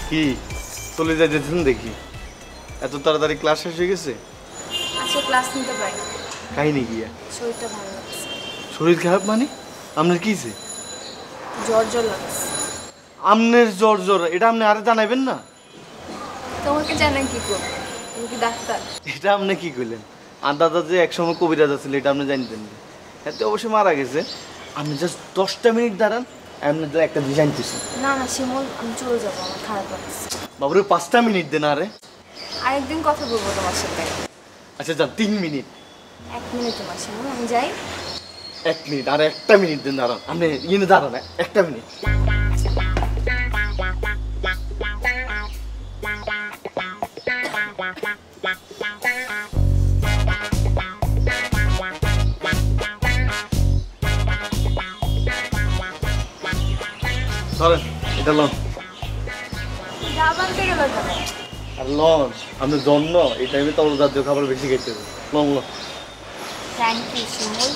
কি চলে যাইতেছেন দেখি? এত তাড়াতাড়ি ক্লাস শেষ হয়ে গেছে? আজকে ক্লাস নিতে পারি না। কাহিনী কি? শরীরটা ভালো লাগছে। শরীর খারাপ মানে? আপনার কি হয়েছে? জ্বর জ্বর লাগছে। আপনার জ্বর জ্বর এটা আপনি আরে জানাইবেন না? তোমাকে জানাই কি করবো? তুমি কি ডাক্তার? এটা আপনি কি কইলেন? আর দাদা যে একসময় কবিরাজ ছিল এটা আপনি জানতেন না? এতে অবশ্যই মারা গেছে। আপনি জাস্ট 10টা মিনিট দাঁড়ান, আপনি তো একটা ডিজাইন দিচ্ছি। না না শিমুল, আমি চলে যাবো, আমার খারাপ লাগছে। বাবুরে 5টা মিনিট দেন আরে। আরেকদিন কথা বলবো তোমার সাথে। আচ্ছা যান 3 মিনিট। 1 মিনিট তোমার শিমুল, আমি যাই। 1 মিনিট আর 1টা মিনিট দেন দাঁড়ান। আপনি ইয়ে দাঁড়ান 1টা মিনিট। ধরেন এটা লন। ডাব আনতে গেল কেন? আর লন আপনি জন্য এই টাইমে তরল জাতীয় খাবার বেশি খেতে হবে। Loan loan. থ্যাংক ইউ শিমুল,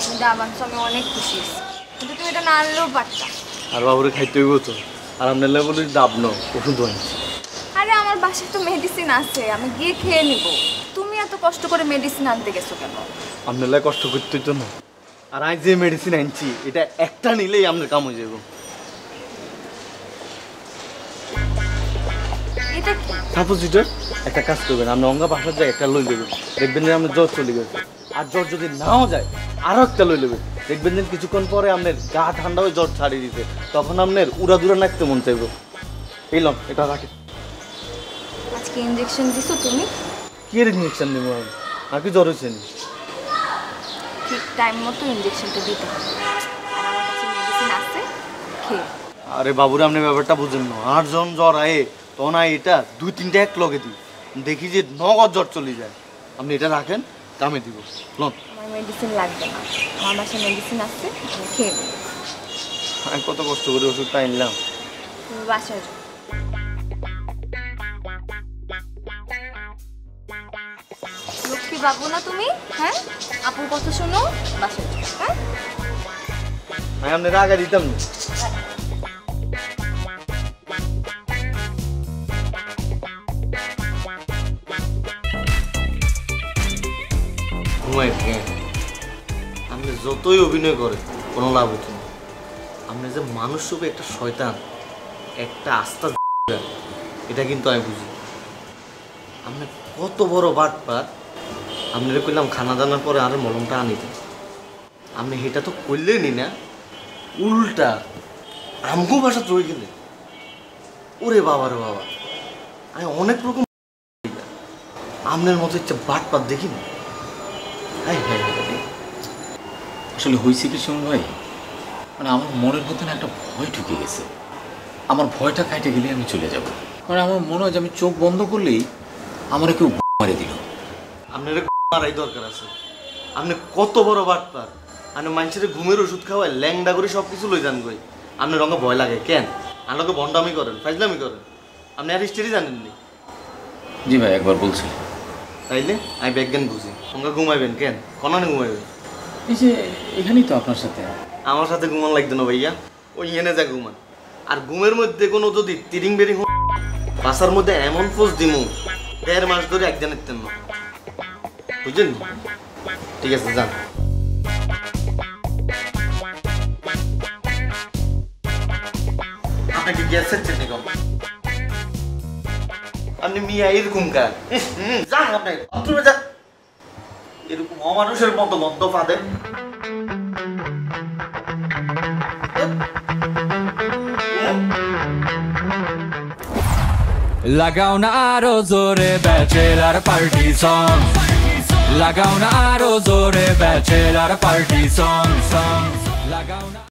তুমি ডাব আনছো, আমি অনেক খুশি হয়েছি। কিন্তু তুমি এটা না আনলেও পারতাম। আর বাবুরে খাইতে হইব তো। আর আপনার লেবুলি ডাব ন ওষুধ আনছি। আরে আমার বাসায় তো মেডিসিন আছে, আমি গিয়ে খেয়ে নিব। তুমি এত কষ্ট করে মেডিসিন আনতে গেছো কেন? আপনার লাই কষ্ট করতে হইতো না। আর আমি যে মেডিসিন আনছি এটা একটা নিলেই আপনার কাম হয়ে যাবো। এটা কি? সাপোজিটর একটা কাজ করবেন, আপনি অঙ্গা বাসার যায় একটা লই দেবেন, দেখবেন যে আপনার জ্বর চলে গেছে। আর জ্বর যদি নাও যায় আরও একটা লই নেবেন, দেখবেন যে কিছুক্ষণ পরে আপনার গা ঠান্ডা হয়ে জ্বর ছাড়িয়ে দিতে, তখন আপনার উড়াদুরা নাচতে মন চাইব। এই লন এটা রাখে। আজকে ইনজেকশন দিছো তুমি? কি এর ইঞ্জেকশন নেব আমি? আর কি জ্বর হয়েছে? ঠিক টাইম মতো ইনজেকশনটা দিতে হবে। আর আমার কাছে মেডিসিন আছে, খেয়ে। আরে বাবুরা আপনি ব্যাপারটা বুঝেন না। 8 জন জ্বর আয়ে তখন এটা 2-3টা এক লগে দিই, দেখি যে নগদ জ্বর চলে যায়। আপনি এটা রাখেন, কামে দিব। লন। আমার মেডিসিন লাগবে না, আমার বাসায় মেডিসিন আছে, আমি খেয়ে নেব। আমি কত কষ্ট করে ওষুধটা আনলাম। তুমি বাসায় যাও। লক্ষ্মী বাবু না তুমি? হ্যাঁ, আপুর কথা শোনো, বাসায় যাও। হ্যাঁ, আমি আপনার আগে দিতাম না। ঘুমাই কেন? আপনি যতই অভিনয় করে কোনো লাভ হতো না। আপনি যে মানুষ রূপে একটা শয়তান, একটা আস্থা, এটা কিন্তু আমি বুঝি। আপনি কত বড় বাটপার। আপনারা কইলাম খানা দানার পরে আরো মলমটা আনিতে, আপনি সেটা তো করলেনই না, উল্টা আমগো বাসা রয়ে গেলে। ওরে বাবা রে বাবা, আমি অনেক রকম আপনার মতো একটা বাটপার দেখিনি। আসলে হয়েছে কি শুনুন ভাই, মানে আমার মনের মধ্যে না একটা ভয় ঢুকে গেছে। আমার ভয়টা কাটে গেলে আমি চলে যাব। মানে আমার মনে হয় যে আমি চোখ বন্ধ করলেই আমার কেউ মারে দিল। আপনার মারাই দরকার আছে। আপনি কত বড় বাটপার। আপনি মানুষের ঘুমের ওষুধ খাওয়ায় ল্যাংডা করে সব কিছু লই যান গই। আপনার রঙে ভয় লাগে কেন? আপনাকে ভণ্ডামি করেন, ফাজলামি করেন। আপনি আর হিস্ট্রি জানেননি? জি ভাই, একবার বলছি। তাইলে আমি বিজ্ঞান বুঝি। সঙ্গে ঘুমাইবেন কেন? কনানে ঘুমাইবেন? এই যে এখানেই তো আপনার সাথে। আমার সাথে ঘুমান লাগতো না ভাইয়া, ওই এনে যা ঘুমান। আর ঘুমের মধ্যে কোনো যদি তিরিং বেরিং বাসার মধ্যে এমন ফোর্স দিমু 1.5 মাস ধরে একজনের তেন না, বুঝলেন? ঠিক আছে যান। আপনাকে গ্যাসের চেটনি কম। আপনি মিয়া এরকম কার? যান আপনি বাথরুমে যান। এরকম অমানুষের মতো মদ্য ফাঁদেন। লাগাও না আরো জোরে ব্যাচেলার পার্টি সং, লাগাও না আরো জোরে ব্যাচেলার পার্টি সং, লাগাও না।